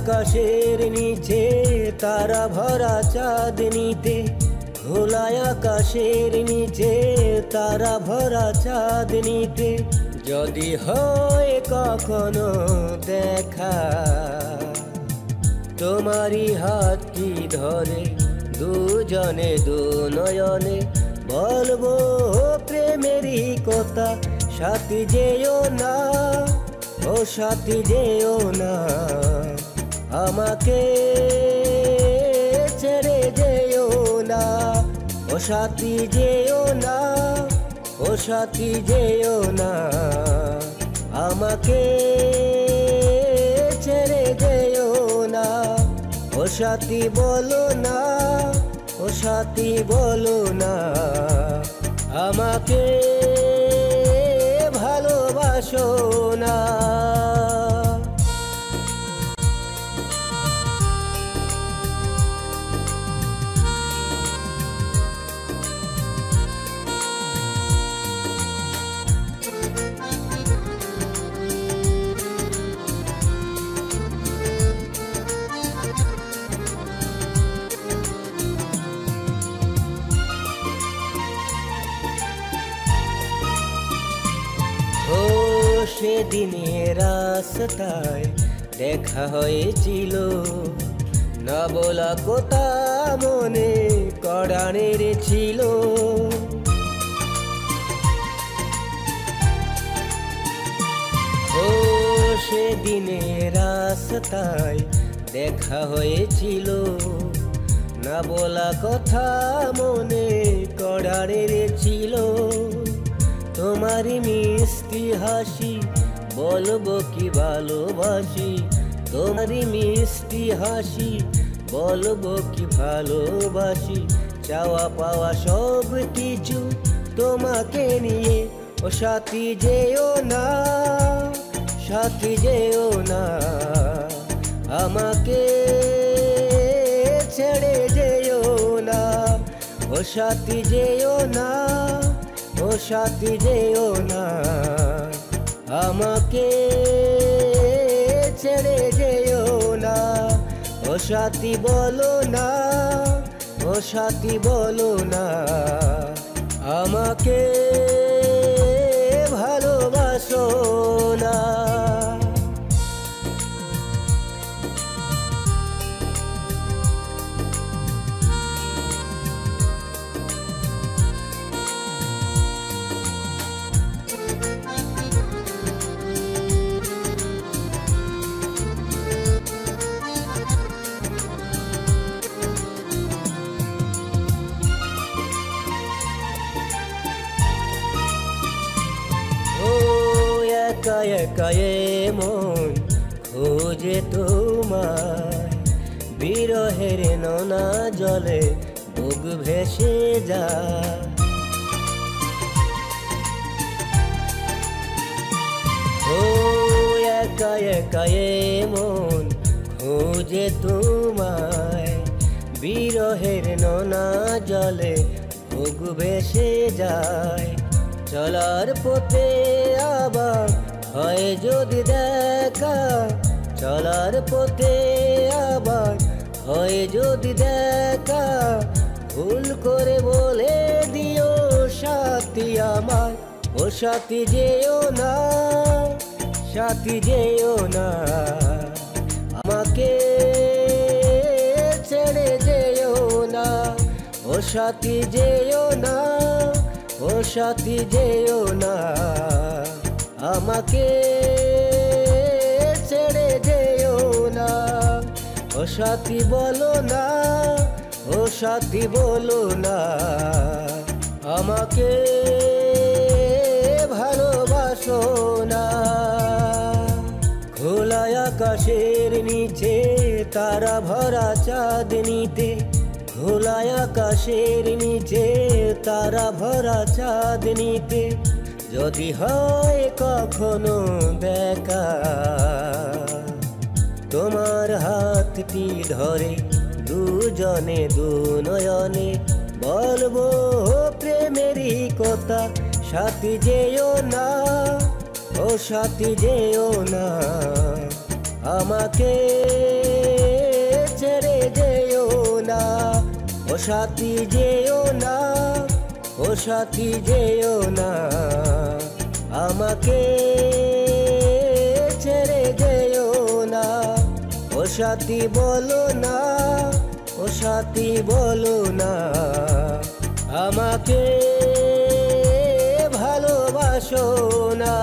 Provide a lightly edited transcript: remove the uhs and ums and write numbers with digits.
আকাশের নিচে তারা ভরা চাঁদনিতে, খোলা আকাশের নিচে তারা ভরা চাঁদনিতে যদি হয় কখনো দেখা, তোমারই হাতটি ধরে দুজনে দু নয়নে বলবো প্রেমেরই কথা। সাথী যেও না, ও সাথী যেও না, আমাকে ছেড়ে যেও না। ও সাথী যেও না, ও সাথী যেও না, আমাকে ছেড়ে যেও না। ও সাথী বলো না, ও সাথী বলো না, আমাকে ভালোবাসো না। সেদিনের রাস্তায় দেখা হয়েছিল, না বলা কথা মনে কড়ানের ছিল। ও সেদিনের রাস্তায় দেখা হয়েছিল, না বলা কথা মনে কড়ানের ছিল। তোমারই মিষ্টি হাসি বলবো কি ভালোবাসি, তোমারই মিষ্টি হাসি বলবো কি ভালোবাসি। চাওয়া পাওয়া সব কিছু তোমাকে নিয়ে, ও সাথী যেও না, সাথী যেও না, আমাকে ছেড়ে যেও না। ও সাথী যেও না, ও সাথী যেও না, আমাকে ছেড়ে যেও না। ও সাথী বলো না, ও সাথী বলো না, আমাকে ভালোবাসো না। একা একা মন খোঁজে তোমায়, বিরহের নোনা জলে বুক ভেসে যায়। ও একা একা মন খোঁজে তোমায়, বিরহের নোনা জলে বুক ভেসে যায়। চলার পথে আবার হয় যদি দেখা, চলার পথে আবার হয় যদি দেখা, ভুল করে বলে দিও সাথী আমার। ও সাথী যেও না, সাথী যেও না, আমাকে ছেড়ে যেও না। ও সাথী যেও না, ও সাথী যেও না, আমাকে ছেড়ে যেও না। ও সাথী বলো না, ও সাথী বলো না, আমাকে ভালোবাসো না। খোলা আকাশের নিচে তারা ভরা চাঁদনিতে, খোলা আকাশের নিচে তারা ভরা চাঁদনিতে যদি হয় কখনো দেখা, তোমার হাতটি ধরে দুজনে দু নয়নে বলবো প্রেমেরই কথা। সাথী যেও না, ও সাথী যেও না, আমাকে যেও না, ও সাথী যেও না, ও সাথী যেও না, আমাকে ছেড়ে যেও না। ও সাথী বলো না, ও সাথী বলো না, আমাকে ভালোবাসো না।